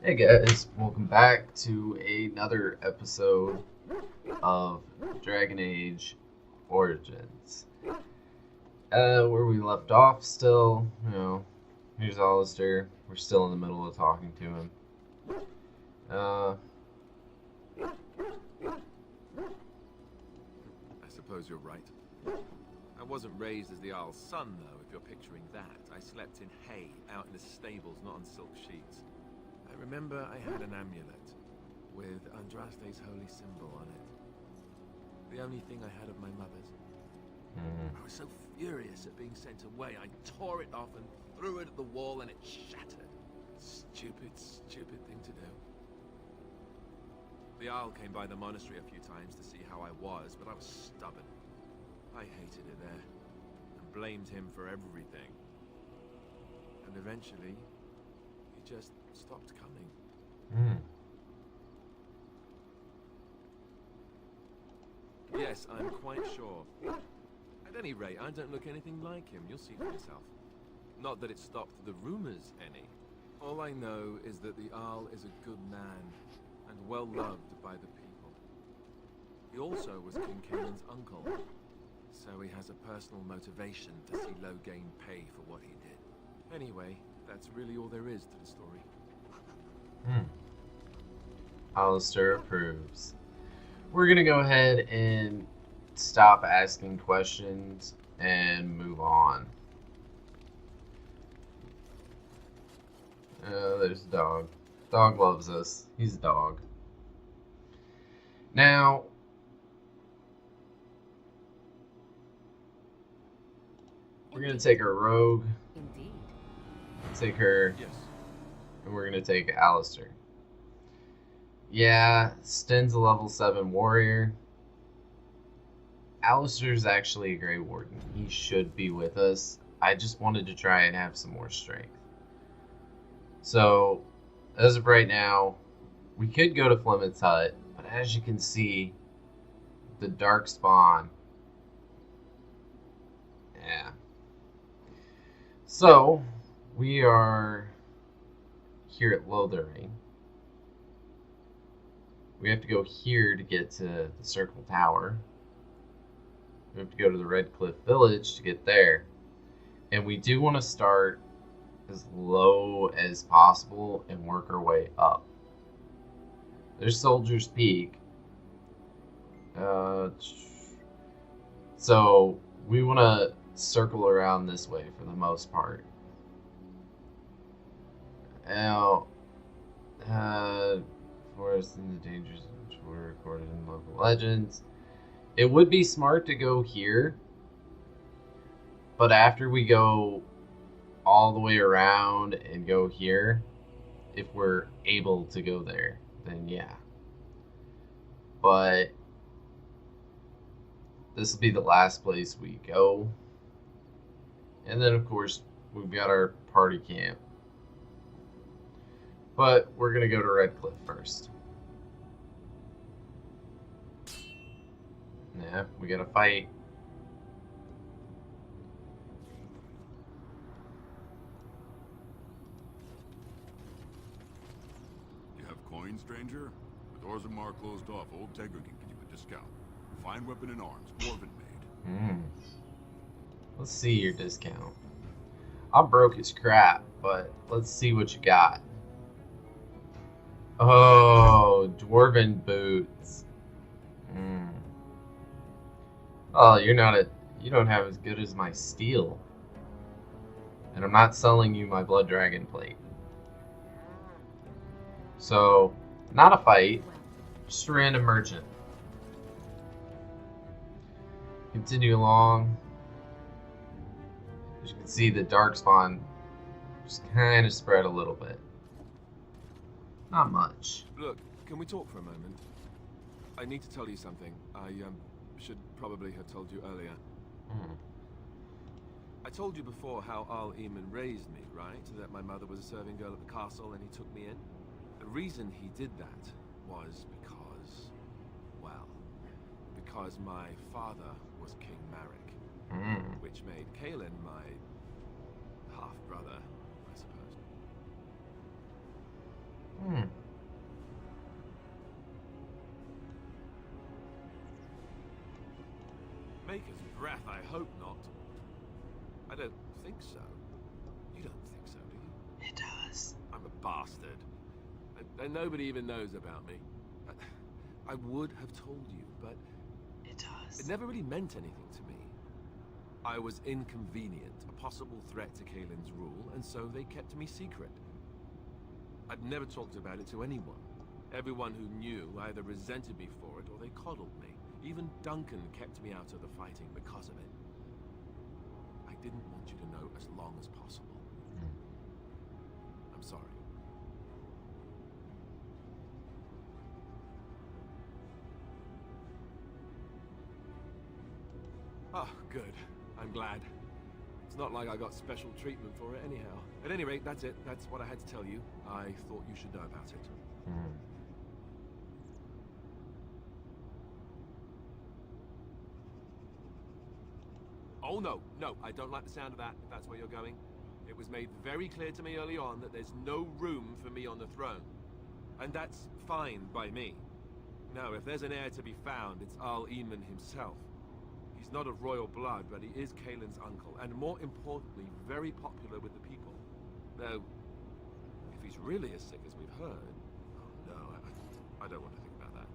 Hey guys, welcome back to another episode of Dragon Age Origins. Where we left off still, here's Alistair. We're still in the middle of talking to him. I suppose you're right. I wasn't raised as the Earl's son, though, if you're picturing that. I slept in hay, out in the stables, not on silk sheets. I remember I had an amulet with Andraste's holy symbol on it. The only thing I had of my mother's. I was so furious at being sent away, I tore it off and threw it at the wall and it shattered. Stupid, stupid thing to do. The Earl came by the monastery a few times to see how I was, but I was stubborn. I hated it there, and blamed him for everything. And eventually, he just stopped coming. Yes, I'm quite sure. At any rate, I don't look anything like him. You'll see for yourself. Not that it stopped the rumors any. All I know is that the Earl is a good man, and well loved by the people. He also was King Caelan's uncle, so he has a personal motivation to see Loghain pay for what he did. Anyway, that's really all there is to the story. Alistair approves. We're gonna go ahead and stop asking questions and move on. There's a dog. Dog loves us. He's a dog. Now, we're gonna take our rogue. Indeed. Take her. Yes. And we're gonna take Alistair. Yeah, Sten's a level 7 warrior. Alistair's actually a Grey Warden. He should be with us. I just wanted to try and have some more strength. So, as of right now, we could go to Flemeth's hut, but as you can see, the dark spawn. Yeah. So, we are here at Lothering. We have to go here to get to the Circle Tower. We have to go to the Red Cliff Village to get there. And we do want to start as low as possible and work our way up. There's Soldier's Peak. So we want to circle around this way for the most part. Now, forest and the dangers which were recorded in local legends. It would be smart to go here, but after we go all the way around and go here, if we're able to go there, then yeah. But this will be the last place we go. And then, of course, we've got our party camp. But we're going to go to Red Cliff first. Yeah, we got to fight. You have coins, stranger? With Orzammar closed off, Old Tegger can give you a discount. Fine weapon and arms, dwarven made. Let's see your discount. I'm broke as crap, but let's see what you got. Oh, dwarven boots. Oh, you don't have as good as my steel. And I'm not selling you my blood dragon plate. So, not a fight, just a random merchant. Continue along. As you can see, the darkspawn just kind of spread a little bit. Not much. Look, can we talk for a moment? I need to tell you something. I should probably have told you earlier. I told you before how Al Eamon raised me, right? That my mother was a serving girl at the castle and he took me in. The reason he did that was because, well, because my father was King Marek, which made Caelan my half-brother, I suppose. breath, I hope not. I don't think so. You don't think so, do you? It does. I'm a bastard. And nobody even knows about me. I would have told you, but It does. it never really meant anything to me. I was inconvenient, a possible threat to Kaelin's rule, and so they kept me secret. I'd never talked about it to anyone. Everyone who knew either resented me for it or they coddled me. Even Duncan kept me out of the fighting because of it. I didn't want you to know as long as possible. I'm sorry. Oh, good. I'm glad. It's not like I got special treatment for it anyhow. At any rate, that's it. That's what I had to tell you. I thought you should know about it. Oh, no, I don't like the sound of that, if that's where you're going. It was made very clear to me early on that there's no room for me on the throne. And that's fine by me. No, if there's an heir to be found, it's Arl Eamon himself. He's not of royal blood, but he is Kaelin's uncle, and more importantly, very popular with the people. Though, if he's really as sick as we've heard... Oh, no, I don't want to think about that.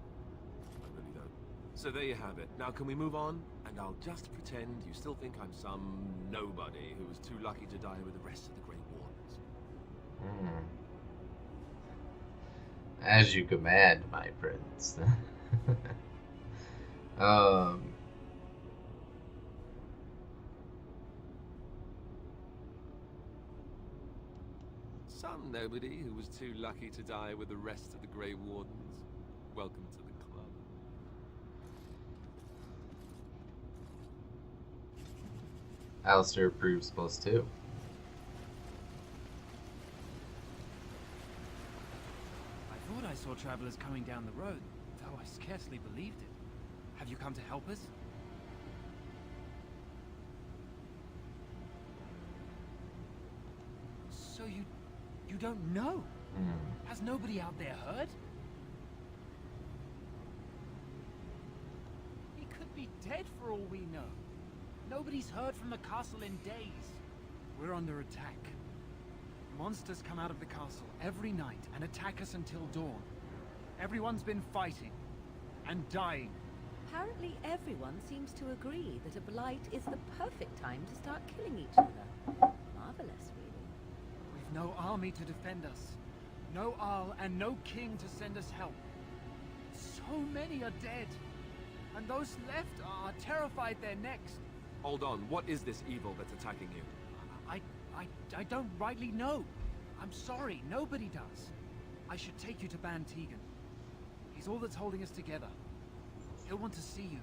I really don't. So there you have it. Now can we move on? And I'll just pretend you still think I'm some nobody who was too lucky to die with the rest of the Grey Wardens. As you command, my prince. Some nobody who was too lucky to die with the rest of the Grey Wardens. Welcome to the club. Alistair approves +2. I thought I saw travelers coming down the road, though I scarcely believed it. Have you come to help us? So you don't know? Has nobody out there heard? He could be dead for all we know. Nobody's heard from the castle in days. We're under attack. Monsters come out of the castle every night and attack us until dawn. Everyone's been fighting and dying. Apparently everyone seems to agree that a blight is the perfect time to start killing each other. Marvelous, really. We've no army to defend us. No Arl and no king to send us help. So many are dead. And those left are terrified they're next. Hold on, what is this evil that's attacking you? I don't rightly know. I'm sorry, nobody does. I should take you to Ban Tegan. He's all that's holding us together. He'll want to see you.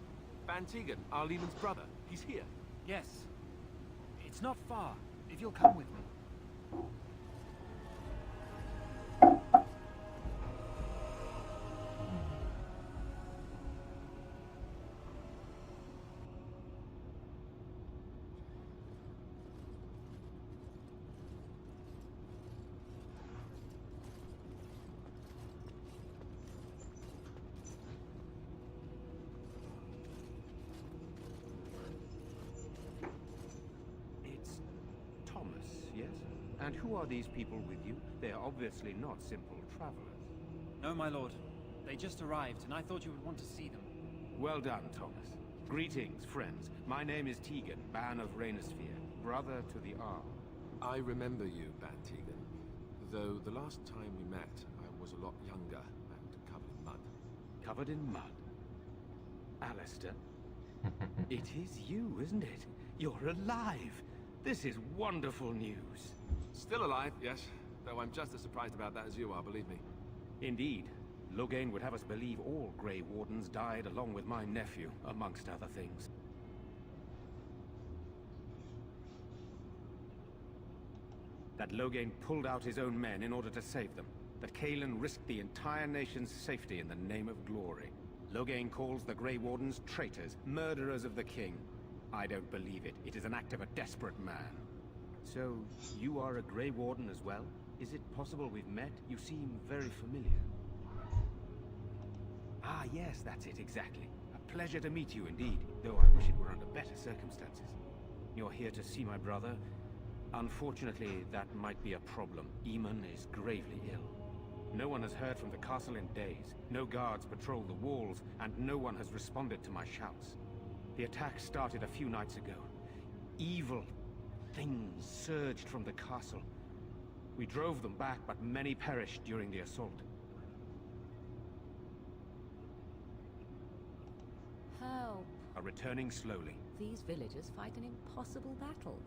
Ban Tegan, Arl Eamon's brother. He's here. Yes. It's not far, if you'll come with me. And who are these people with you? They are obviously not simple travelers. No, my lord. They just arrived, and I thought you would want to see them. Well done, Thomas. Greetings, friends. My name is Tegan, Ban of Rainersphere, brother to the Arl. I remember you, Ban Tegan. Though the last time we met, I was a lot younger and covered in mud. Covered in mud? Alistair? It is you, isn't it? You're alive! This is wonderful news. Still alive, yes. Though I'm just as surprised about that as you are, believe me. Indeed. Loghain would have us believe all Grey Wardens died along with my nephew, amongst other things. That Loghain pulled out his own men in order to save them. That Kaelin risked the entire nation's safety in the name of glory. Loghain calls the Grey Wardens traitors, murderers of the king. I don't believe it. It is an act of a desperate man. So, you are a Grey Warden as well? Is it possible we've met? You seem very familiar. Ah, yes, that's it, exactly. Pleasure to meet you indeed, though I wish it were under better circumstances. You're here to see my brother? Unfortunately, that might be a problem. Eamon is gravely ill. No one has heard from the castle in days. No guards patrol the walls, and no one has responded to my shouts. The attack started a few nights ago. Evil things surged from the castle. We drove them back, but many perished during the assault. Help. Are returning slowly. These villagers fight an impossible battle.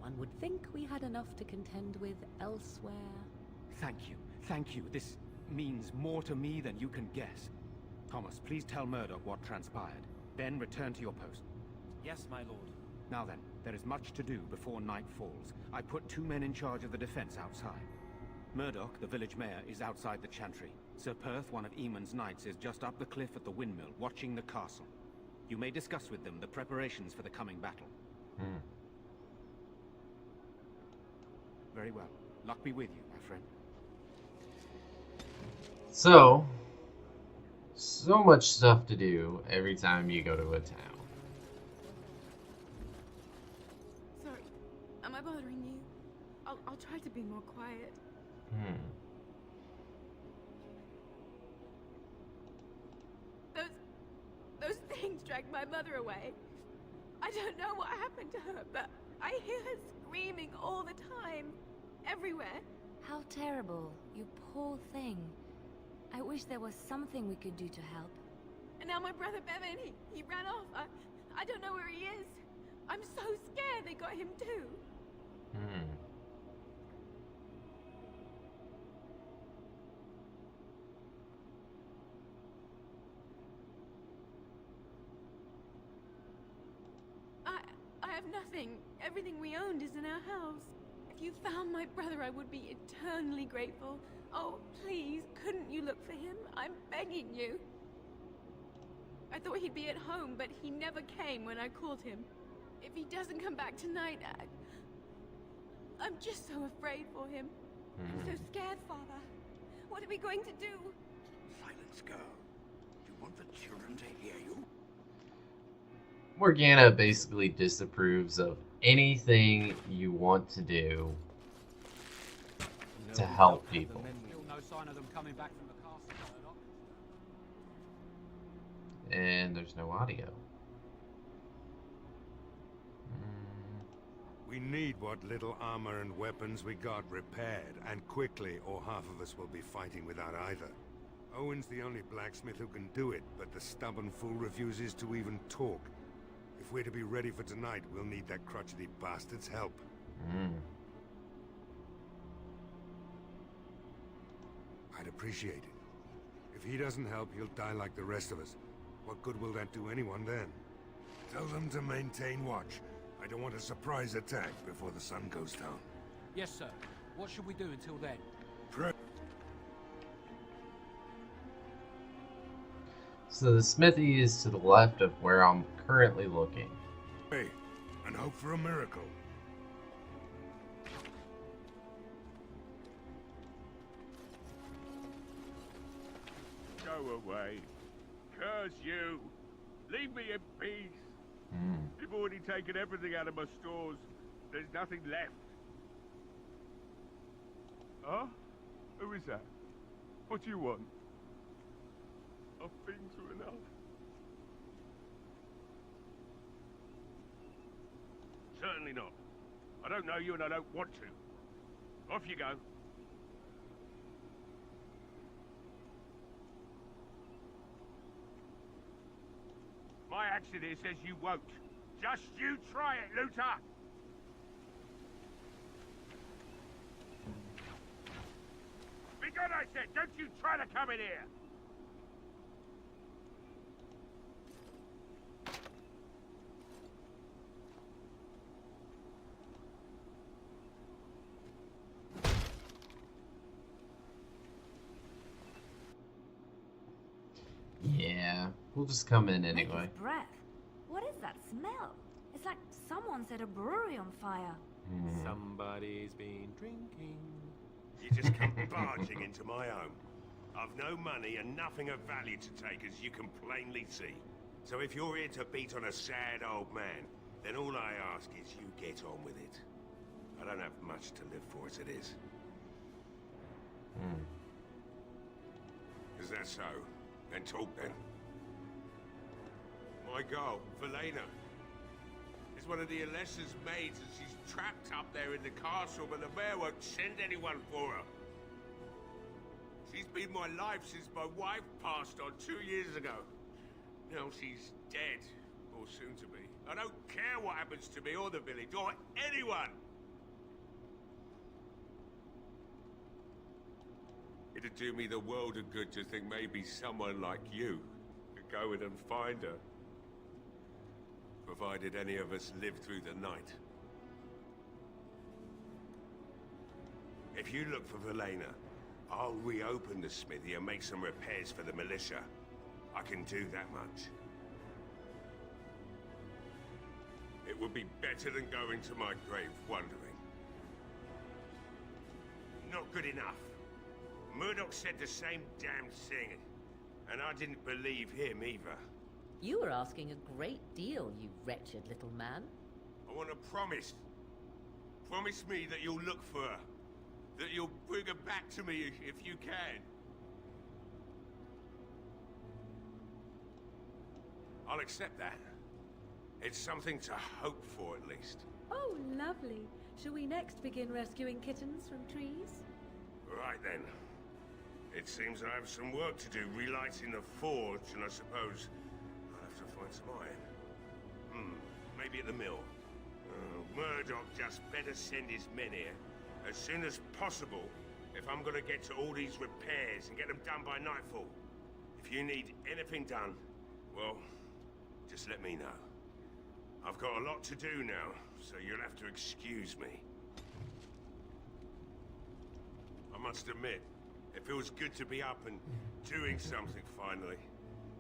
One would think we had enough to contend with elsewhere. Thank you. Thank you. This means more to me than you can guess. Thomas, please tell Murdoch what transpired. Then return to your post. Yes, my lord. Now then, there is much to do before night falls. I put 2 men in charge of the defense outside. Murdoch, the village mayor, is outside the chantry. Sir Perth, one of Eamon's knights, is just up the cliff at the windmill, watching the castle. You may discuss with them the preparations for the coming battle. Very well. Luck be with you, my friend. So much stuff to do every time you go to a town. Sorry, am I bothering you? I'll try to be more quiet. Those things dragged my mother away. I don't know what happened to her, but I hear her screaming all the time, everywhere. How terrible, you poor thing. I wish there was something we could do to help. And now my brother Bevan, he ran off. I don't know where he is. I'm so scared they got him too. I have nothing. Everything we owned is in our house. If you found my brother, I would be eternally grateful. Oh, please, couldn't you look for him? I'm begging you. I thought he'd be at home, but he never came when I called him. If he doesn't come back tonight, I'm just so afraid for him. I'm so scared, Father. What are we going to do? Silence, girl. Do you want the children to hear you? Morgana basically disapproves of anything you want to do to help people. Still no sign of them coming back from the castle, Murdoch. And there's no audio. We need what little armor and weapons we got repaired, and quickly, or half of us will be fighting without either. Owen's the only blacksmith who can do it, but the stubborn fool refuses to even talk. If we're to be ready for tonight, we'll need that crotchety bastard's help. I'd appreciate it. If he doesn't help, he'll die like the rest of us. What good will that do anyone then? Tell them to maintain watch. I don't want a surprise attack before the sun goes down. Yes, sir. What should we do until then? So the smithy is to the left of where I'm currently looking. Hey, and hope for a miracle. Go away. Curse you. Leave me in peace. You've already taken everything out of my stores. There's nothing left. Huh? Who is that? What do you want? I've been through enough. Certainly not. I don't know you and I don't want to. Off you go. My accent here says you won't. Just you try it, Luther! Be good, I said! Don't you try to come in here! Yeah, we'll just come in anyway. Maker's breath. What is that smell? It's like someone set a brewery on fire. Somebody's been drinking. You just come barging into my home. I've no money and nothing of value to take, as you can plainly see. So if you're here to beat on a sad old man, then all I ask is you get on with it. I don't have much to live for as it is. Is that so? Then talk then. My girl, Velena, is one of the Alessa's maids, and she's trapped up there in the castle, but the mayor won't send anyone for her. She's been my life since my wife passed on 2 years ago. Now she's dead, or soon to be. I don't care what happens to me or the village, or anyone! It'd do me the world of good to think maybe someone like you could go in and find her. Provided any of us live through the night. If you look for Velena, I'll reopen the smithy and make some repairs for the militia. I can do that much. It would be better than going to my grave wondering. Not good enough. Murdoch said the same damn thing, and I didn't believe him either. You were asking a great deal, you wretched little man. I want to promise. Promise me that you'll look for her. That you'll bring her back to me if you can. I'll accept that. It's something to hope for, at least. Oh, lovely. Shall we next begin rescuing kittens from trees? Right then. It seems I have some work to do relighting the forge, and I suppose I'll have to find some iron. Maybe at the mill. Murdoch just better send his men here as soon as possible if I'm gonna get to all these repairs and get them done by nightfall. If you need anything done, well, just let me know. I've got a lot to do now, so you'll have to excuse me. I must admit, it feels good to be up and doing something finally.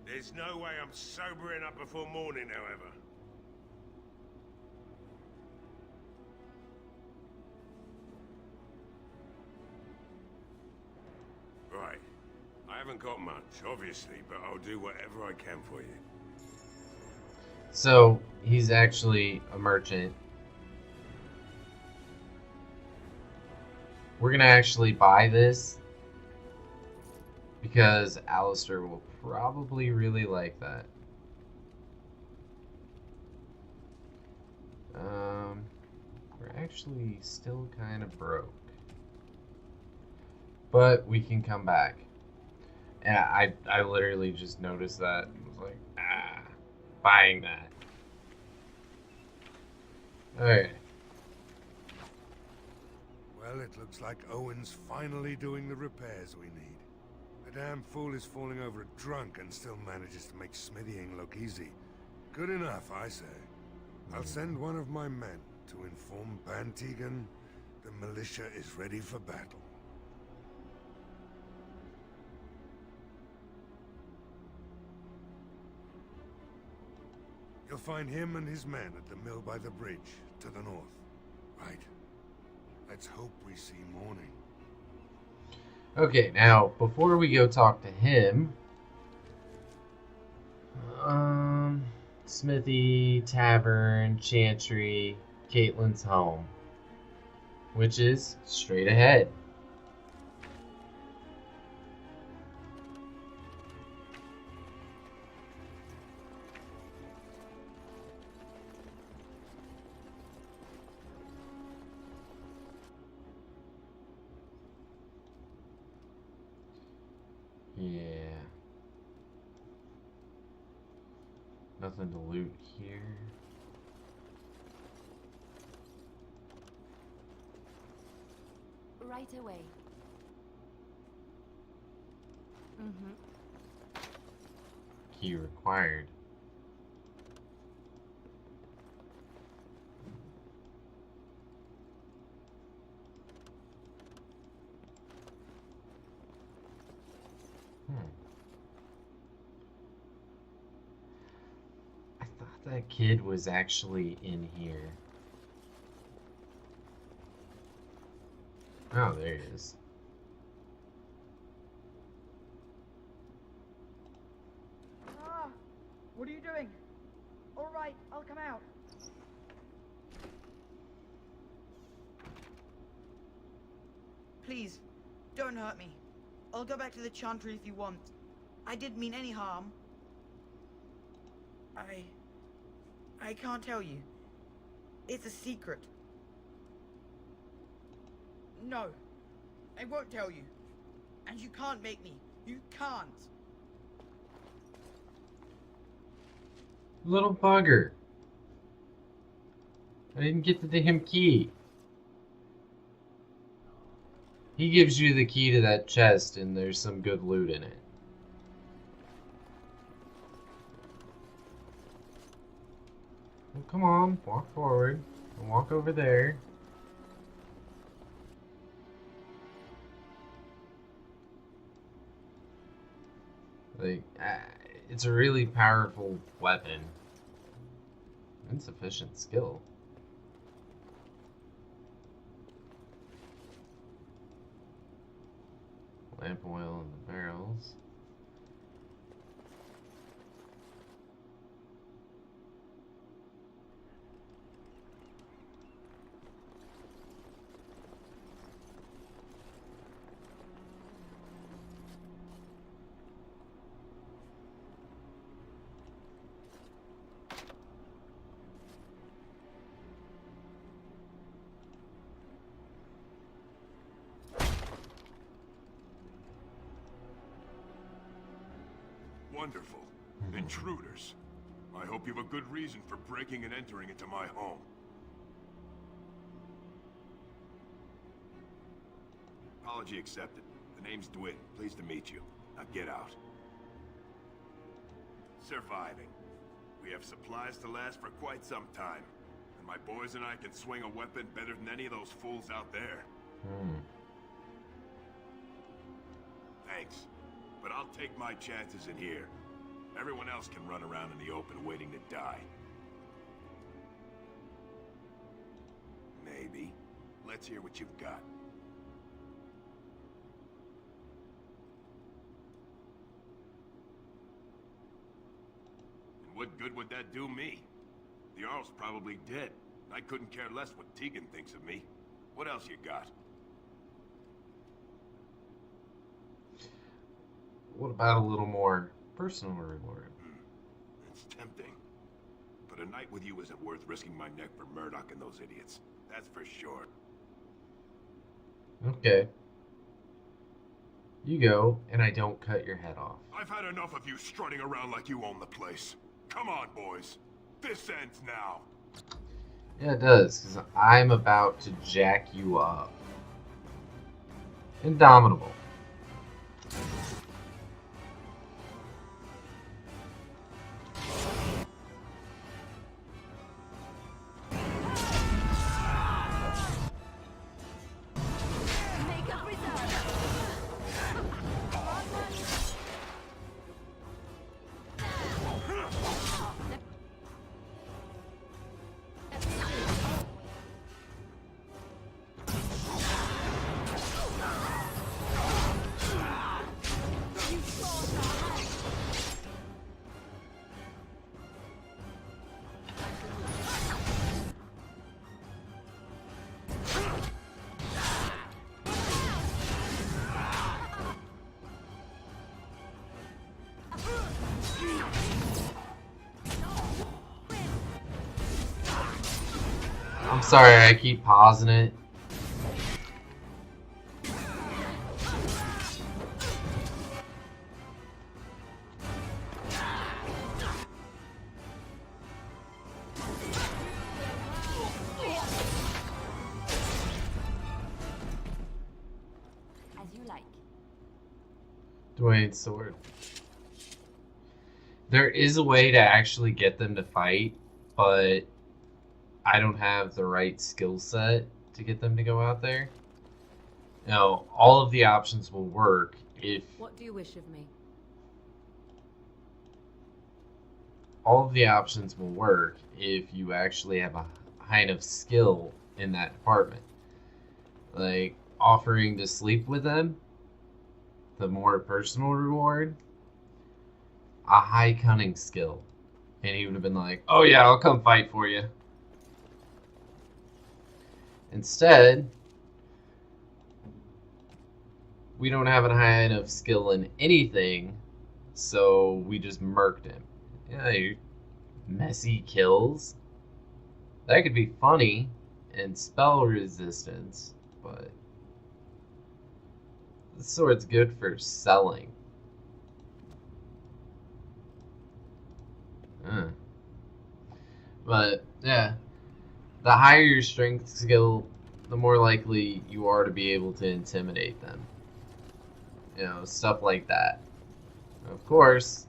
There's no way I'm sobering up before morning, however. Right. I haven't got much, obviously, but I'll do whatever I can for you. So, he's actually a merchant. We're gonna actually buy this because Alistair will probably really like that. We're actually still kind of broke. But we can come back. And I literally just noticed that and was like, buying that. Okay. Well, it looks like Owen's finally doing the repairs we need. The damn fool is falling over drunk and still manages to make smithying look easy. Good enough, I say. I'll send one of my men to inform Bantegan the militia is ready for battle. You'll find him and his men at the mill by the bridge, to the north. Right. Let's hope we see morning. Okay, now, before we go talk to him... Smithy, Tavern, Chantry, Caitlin's home. Which is straight ahead. Yeah. Nothing to loot here. Right away. Key required. I thought that kid was actually in here. Oh, there he is. What are you doing? All right, I'll come out. Please, don't hurt me. I'll go back to the Chantry if you want. I didn't mean any harm. I can't tell you. It's a secret. No, I won't tell you. And you can't make me. You can't. Little bugger. I didn't get the damn key. He gives you the key to that chest and there's some good loot in it. Well, come on, walk forward. And walk over there. Like, it's a really powerful weapon. Insufficient skill. Lamp oil in the barrels. Wonderful. Intruders. I hope you have a good reason for breaking and entering into my home. Apology accepted. The name's Dwight. Pleased to meet you. Now get out. Surviving. We have supplies to last for quite some time. And my boys and I can swing a weapon better than any of those fools out there. Thanks. But I'll take my chances in here. Everyone else can run around in the open waiting to die. Maybe. Let's hear what you've got. And what good would that do me? The Jarl's probably dead. I couldn't care less what Tegan thinks of me. What else you got? What about a little more personal reward? It's tempting. But a night with you isn't worth risking my neck for Murdoch and those idiots. That's for sure. Okay. You go, and I don't cut your head off. I've had enough of you strutting around like you own the place. Come on, boys. This ends now. Yeah, it does, because I'm about to jack you up. Indomitable. I'm sorry, I keep pausing it. As you like. Dwayne's sword. There is a way to actually get them to fight, but I don't have the right skill set to get them to go out there. Now, all of the options will work if... What do you wish of me? All of the options will work if you actually have a high enough skill in that department. Like, offering to sleep with them, the more personal reward, a high cunning skill. And he would have been like, oh yeah, I'll come fight for you. Instead, we don't have a high enough skill in anything, so we just murked him. Yeah, messy kills. That could be funny and spell resistance, but this sword's good for selling. But yeah, the higher your strength skill, the more likely you are to be able to intimidate them. You know, stuff like that. Of course,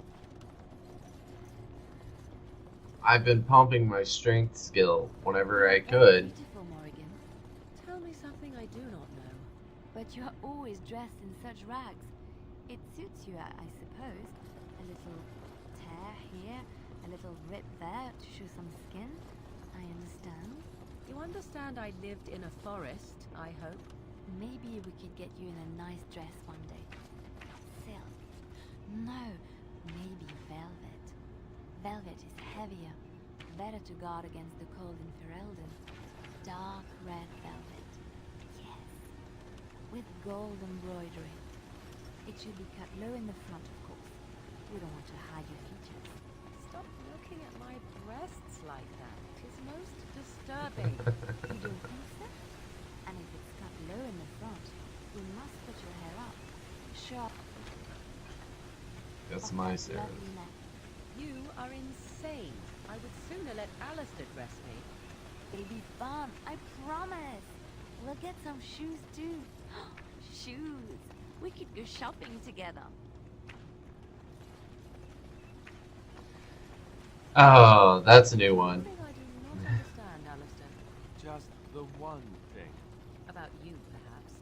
I've been pumping my strength skill whenever I could. Beautiful, Morrigan. Tell me something I do not know. But you are always dressed in such rags. It suits you, I suppose. A little tear here, a little rip there to show some skin. I understand. You understand I lived in a forest, I hope? Maybe we could get you in a nice dress one day. Silk. No, maybe velvet. Velvet is heavier, better to guard against the cold in Ferelden. Dark red velvet. Yes. With gold embroidery. It should be cut low in the front, of course. We don't want to hide your features. Stop looking at my breasts like that. It is most disturbing. You don't think so? And if it's cut low in the front, you must put your hair up. Sure. That's my Sarah. You are insane. I would sooner let Alistair dress me. It'll be fun, I promise. We'll get some shoes too. Shoes. We could go shopping together. Oh, that's a new one. Something I do not understand, Alistair. Just the one thing. About you, perhaps.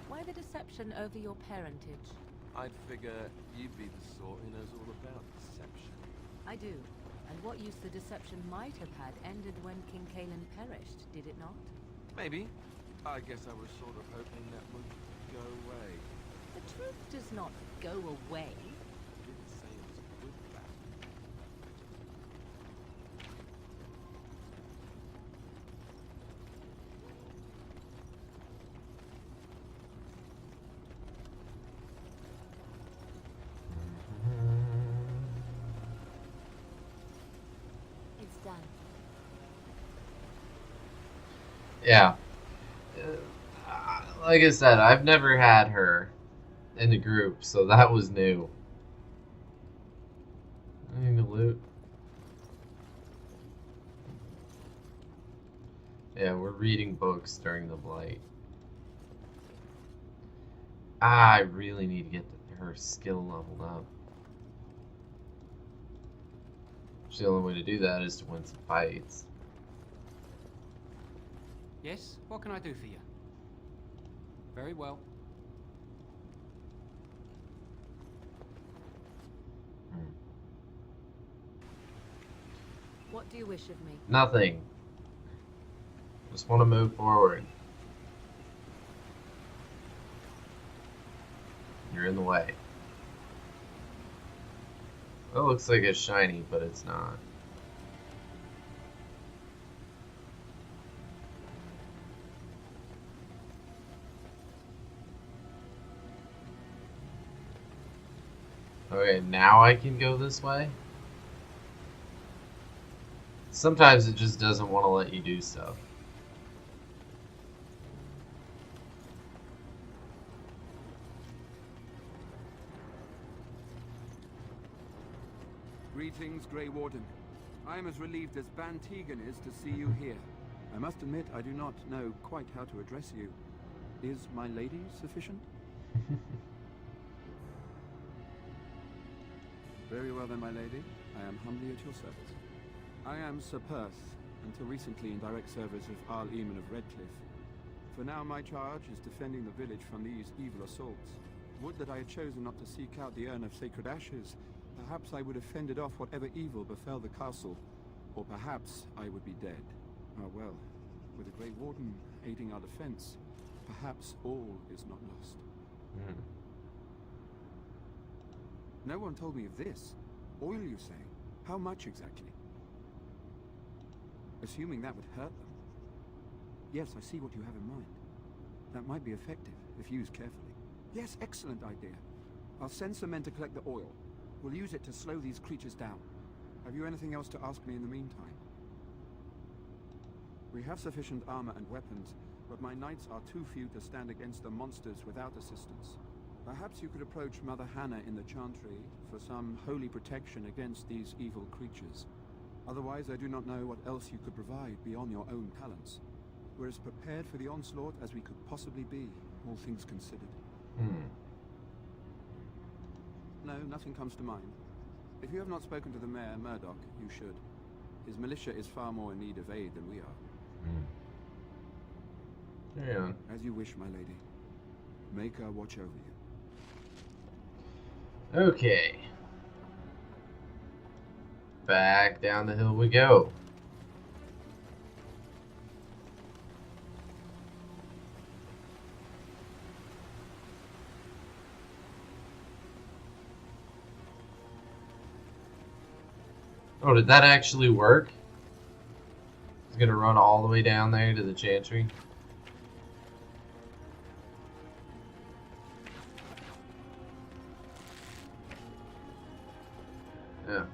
Why the deception over your parentage? I'd figure you'd be the sort who knows all about deception. I do. And what use the deception might have had ended when King Kaelin perished, did it not? Maybe. I guess I was sort of hoping that would go away. The truth does not go away. I didn't say it was a good fact. It's done. Yeah. Like I said, I've never had her in the group, so that was new. Anything to loot? Yeah, we're reading books during the blight. I really need to get her skill leveled up. The only way to do that is to win some fights. Yes? What can I do for you? Very well. What do you wish of me? Nothing. Just want to move forward. You're in the way. It looks like it's shiny, but it's not. Okay, now I can go this way? Sometimes it just doesn't want to let you do stuff. Greetings, Grey Warden. I am as relieved as Van Tegan is to see you here. I must admit I do not know quite how to address you. Is my lady sufficient? Very well then, my lady. I am humbly at your service. I am Sir Perth, until recently in direct service of Arl Eamon of Redcliffe. For now my charge is defending the village from these evil assaults. Would that I had chosen not to seek out the urn of sacred ashes. Perhaps I would have fended off whatever evil befell the castle, or perhaps I would be dead. Ah well, with the Grey Warden aiding our defense, perhaps all is not lost. No one told me of this. Oil, you say? How much exactly? Assuming that would hurt them. Yes, I see what you have in mind. That might be effective, if used carefully. Yes, excellent idea. I'll send some men to collect the oil. We'll use it to slow these creatures down. Have you anything else to ask me in the meantime? We have sufficient armor and weapons, but my knights are too few to stand against the monsters without assistance. Perhaps you could approach Mother Hannah in the Chantry for some holy protection against these evil creatures. Otherwise, I do not know what else you could provide beyond your own talents. We're as prepared for the onslaught as we could possibly be, all things considered. No, nothing comes to mind. If you have not spoken to the Mayor, Murdoch, you should. His militia is far more in need of aid than we are. Yeah. As you wish, my lady. Maker watch over you. Okay. Back down the hill we go. Oh, did that actually work? It's gonna run all the way down there to the Chantry. Yeah.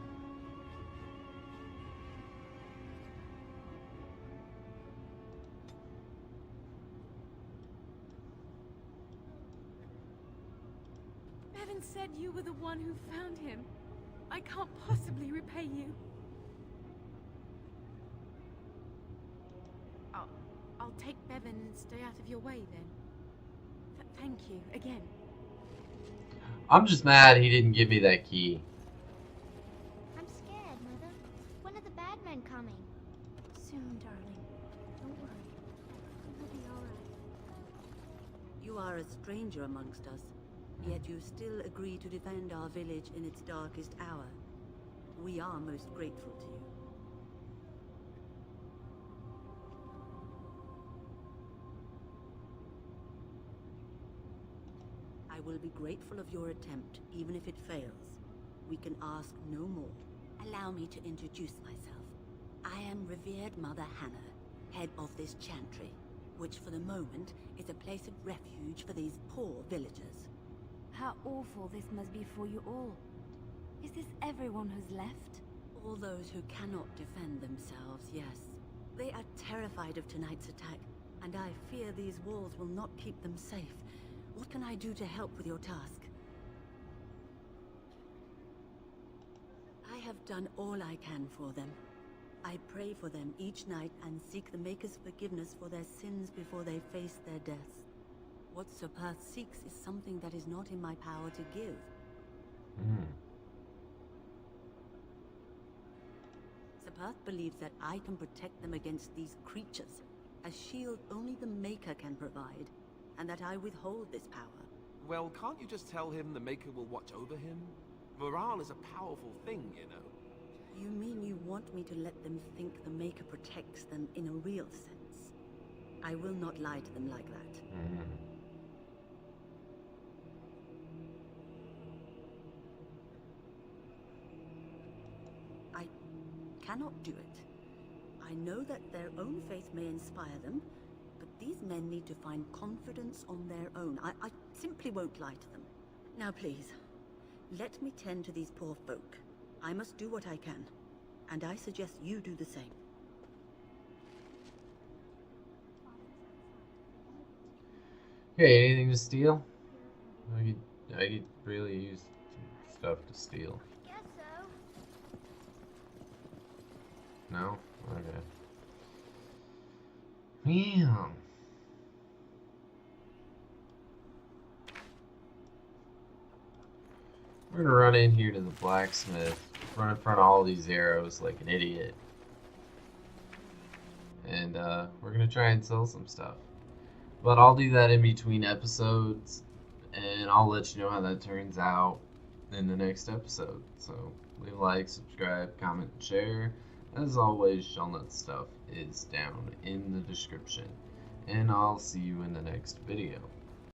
Bevan said you were the one who found him. I can't possibly repay you. I'll take Bevan and stay out of your way then. Thank you again. I'm just mad he didn't give me that key. I'm scared, Mother. When are the bad men coming? Soon, darling. Don't worry. It will be all right. You are a stranger amongst us, yet you still agree to defend our village in its darkest hour. We are most grateful to you. I will be grateful of your attempt, even if it fails. We can ask no more. Allow me to introduce myself. I am revered Mother Hannah, head of this chantry, which for the moment is a place of refuge for these poor villagers. How awful this must be for you all. Is this everyone who's left? All those who cannot defend themselves, yes. They are terrified of tonight's attack, and I fear these walls will not keep them safe. What can I do to help with your task? I have done all I can for them. I pray for them each night and seek the Maker's forgiveness for their sins before they face their deaths. What Sir Perth seeks is something that is not in my power to give. Sir Perth believes that I can protect them against these creatures, a shield only the Maker can provide, and that I withhold this power. Well, can't you just tell him the Maker will watch over him? Morale is a powerful thing, you know. You mean you want me to let them think the Maker protects them in a real sense? I will not lie to them like that. I cannot do it. I know that their own faith may inspire them, but these men need to find confidence on their own. I simply won't lie to them. Now please, let me tend to these poor folk. I must do what I can, and I suggest you do the same. Okay, anything to steal? I could really use some stuff to steal. Guess so. No? Okay. Damn. We're gonna run in here to the blacksmith, run in front of all these arrows like an idiot. And we're gonna try and sell some stuff. But I'll do that in between episodes, and I'll let you know how that turns out in the next episode. So leave a like, subscribe, comment, and share. As always, Shellnut stuff is down in the description. And I'll see you in the next video.